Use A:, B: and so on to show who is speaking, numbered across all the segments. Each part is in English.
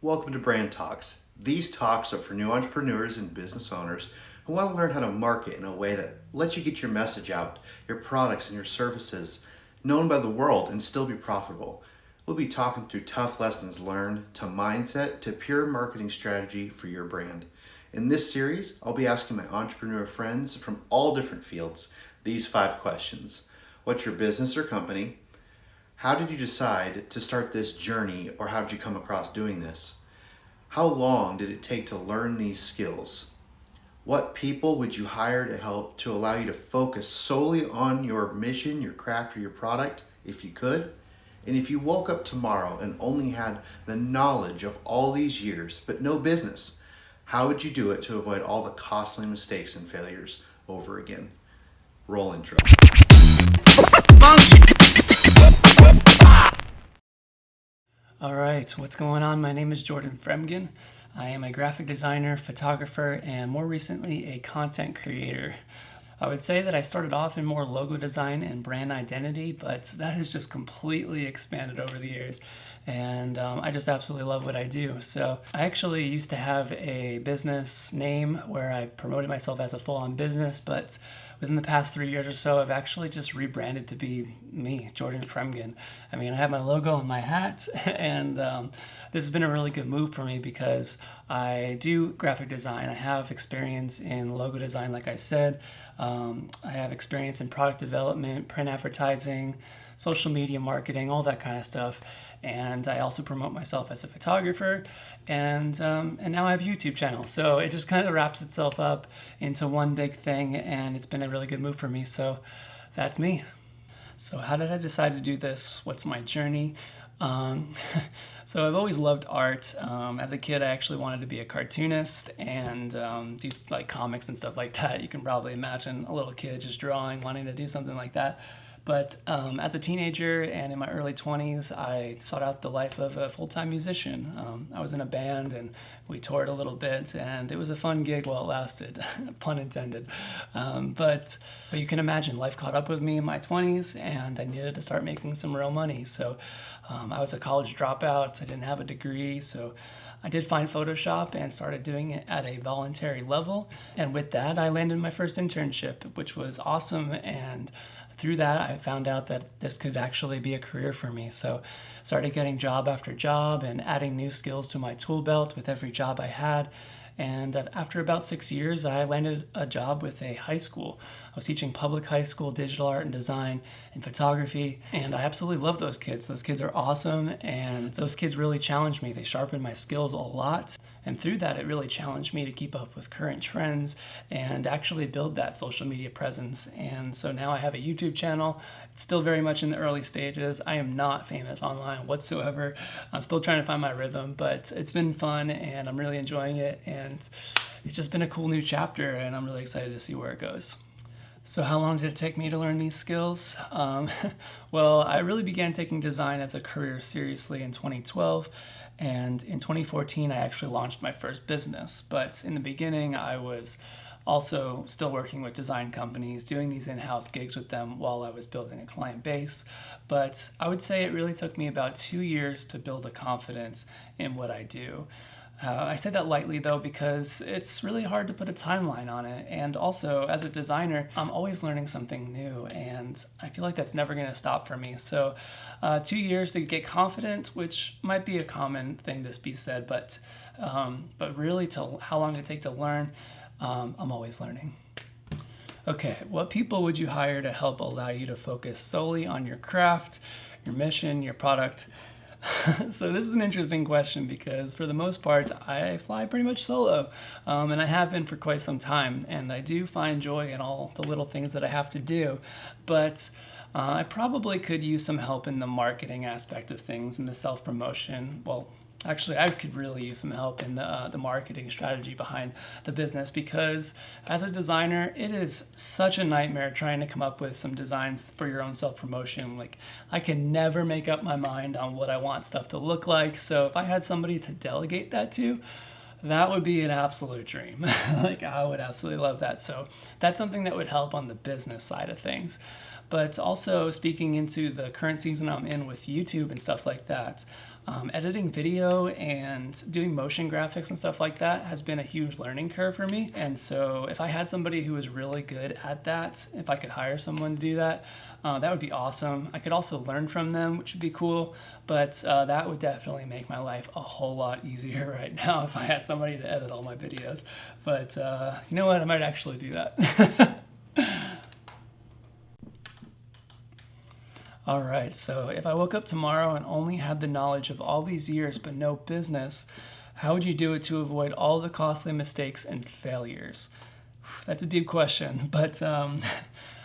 A: Welcome to Brand Talks. These talks are for new entrepreneurs and business owners who want to learn how to market in a way that lets you get your message out, your products and your services known by the world and still be profitable. We'll be talking through tough lessons learned to mindset to pure marketing strategy for your brand. In this series, I'll be asking my entrepreneur friends from all different fields these 5 questions. What's your business or company? How did you decide to start this journey, or how did you come across doing this? How long did it take to learn these skills? What people would you hire to help to allow you to focus solely on your mission, your craft, or your product if you could? And if you woke up tomorrow and only had the knowledge of all these years but no business, how would you do it to avoid all the costly mistakes and failures over again? Roll intro.
B: All right, what's going on? My name is Jordan Fremgen. I am a graphic designer, photographer, and more recently a content creator. I would say that I started off in more logo design and brand identity, but that has just completely expanded over the years. And I just absolutely love what I do. So I actually used to have a business name where I promoted myself as a full-on business, but within the past 3 years or so, I've actually just rebranded to be me, Jordan Fremgen. I mean, I have my logo on my hat, and this has been a really good move for me because I do graphic design. I have experience in logo design, like I said. I have experience in product development, print advertising, social media marketing, all that kind of stuff. And I also promote myself as a photographer, and now I have a YouTube channel. So it just kind of wraps itself up into one big thing, and it's been a really good move for me. So that's me. So how did I decide to do this? What's my journey? So I've always loved art. As a kid, I actually wanted to be a cartoonist and do like comics and stuff like that. You can probably imagine a little kid just drawing, wanting to do something like that. But as a teenager and in my early 20s, I sought out the life of a full-time musician. I was in a band and we toured a little bit, and it was a fun gig while it lasted, pun intended. But you can imagine, life caught up with me in my 20s, and I needed to start making some real money. So I was a college dropout. I didn't have a degree, so I did find Photoshop and started doing it at a voluntary level. And with that, I landed my first internship, which was awesome. And through that, I found out that this could actually be a career for me. So started getting job after job and adding new skills to my tool belt with every job I had. And after about 6 years, I landed a job with a high school. I was teaching public high school digital art and design and photography, and I absolutely love those kids. Those kids are awesome, and those kids really challenged me. They sharpened my skills a lot, and through that, it really challenged me to keep up with current trends and actually build that social media presence. And so now I have a YouTube channel. It's still very much in the early stages. I am not famous online whatsoever. I'm still trying to find my rhythm, but it's been fun, and I'm really enjoying it. And it's just been a cool new chapter, and I'm really excited to see where it goes. So how long did it take me to learn these skills? Well, I really began taking design as a career seriously in 2012, and in 2014 I actually launched my first business. But in the beginning I was also still working with design companies, doing these in-house gigs with them while I was building a client base. But I would say it really took me about 2 years to build a confidence in what I do. I say that lightly though because it's really hard to put a timeline on it, and also as a designer I'm always learning something new, and I feel like that's never going to stop for me. So 2 years to get confident, which might be a common thing to be said, but really to how long did it take to learn, I'm always learning. Okay, what people would you hire to help allow you to focus solely on your craft, your mission, your product? So this is an interesting question because for the most part I fly pretty much solo, and I have been for quite some time, and I do find joy in all the little things that I have to do, but I probably could use some help in the marketing aspect of things and the self-promotion. Well, actually, I could really use some help in the marketing strategy behind the business, because as a designer, it is such a nightmare trying to come up with some designs for your own self-promotion. Like, I can never make up my mind on what I want stuff to look like. So if I had somebody to delegate that to, that would be an absolute dream. Like, I would absolutely love that. So that's something that would help on the business side of things. But also speaking into the current season I'm in with YouTube and stuff like that, Editing video and doing motion graphics and stuff like that has been a huge learning curve for me. And so if I had somebody who was really good at that, if I could hire someone to do that, that would be awesome. I could also learn from them, which would be cool, but that would definitely make my life a whole lot easier right now if I had somebody to edit all my videos. But you know what? I might actually do that. All right, so if I woke up tomorrow and only had the knowledge of all these years but no business, how would you do it to avoid all the costly mistakes and failures? That's a deep question, but I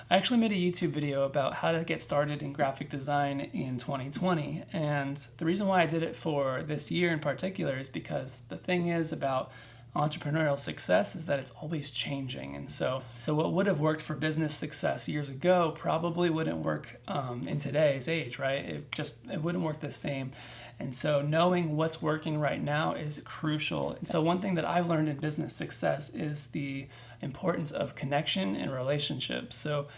B: actually made a YouTube video about how to get started in graphic design in 2020. And the reason why I did it for this year in particular is because the thing is about entrepreneurial success is that it's always changing. And so what would have worked for business success years ago probably wouldn't work in today's age, right? It wouldn't work the same. And so knowing what's working right now is crucial. And so one thing that I've learned in business success is the importance of connection and relationships. So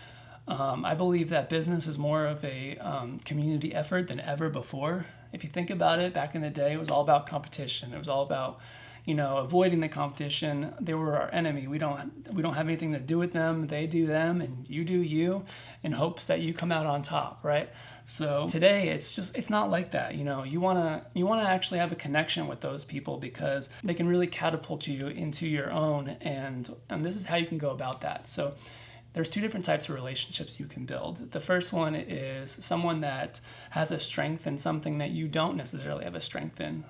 B: I believe that business is more of a community effort than ever before. If you think about it, back in the day, it was all about competition. It was all about avoiding the competition. They were our enemy. We don't have anything to do with them. They do them, and you do you, in hopes that you come out on top, right? So today, it's not like that. You wanna actually have a connection with those people because they can really catapult you into your own, and this is how you can go about that. So there's two different types of relationships you can build. The first one is someone that has a strength in something that you don't necessarily have a strength in.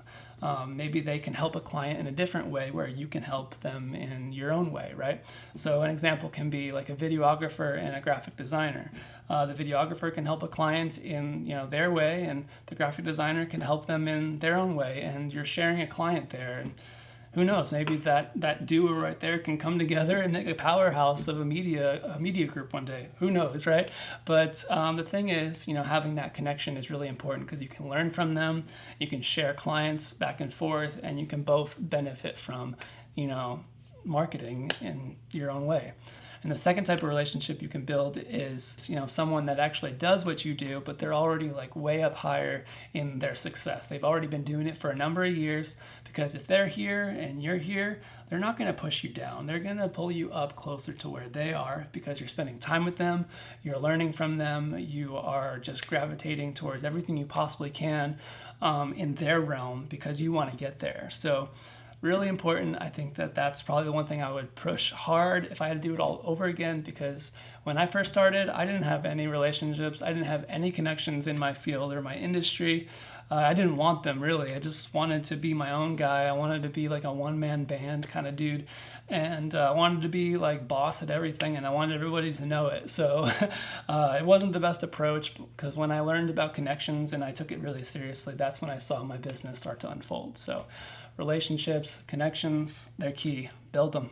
B: Maybe they can help a client in a different way where you can help them in your own way, right? So an example can be like a videographer and a graphic designer. The videographer can help a client in their way, and the graphic designer can help them in their own way, and you're sharing a client there. And who knows, maybe that duo right there can come together and make a powerhouse of a media group one day. Who knows, right? But the thing is, having that connection is really important because you can learn from them, you can share clients back and forth, and you can both benefit from, marketing in your own way. And the second type of relationship you can build is, someone that actually does what you do, but they're already like way up higher in their success. They've already been doing it for a number of years, because if they're here and you're here, they're not going to push you down. They're going to pull you up closer to where they are because you're spending time with them, you're learning from them, you are just gravitating towards everything you possibly can in their realm because you want to get there. So really important. I think that's probably the one thing I would push hard if I had to do it all over again, because when I first started, I didn't have any relationships. I didn't have any connections in my field or my industry. I didn't want them, really. I just wanted to be my own guy. I wanted to be like a one-man band kind of dude, and I wanted to be like boss at everything, and I wanted everybody to know it. So it wasn't the best approach, because when I learned about connections and I took it really seriously, that's when I saw my business start to unfold. So relationships, connections, they're key. Build them.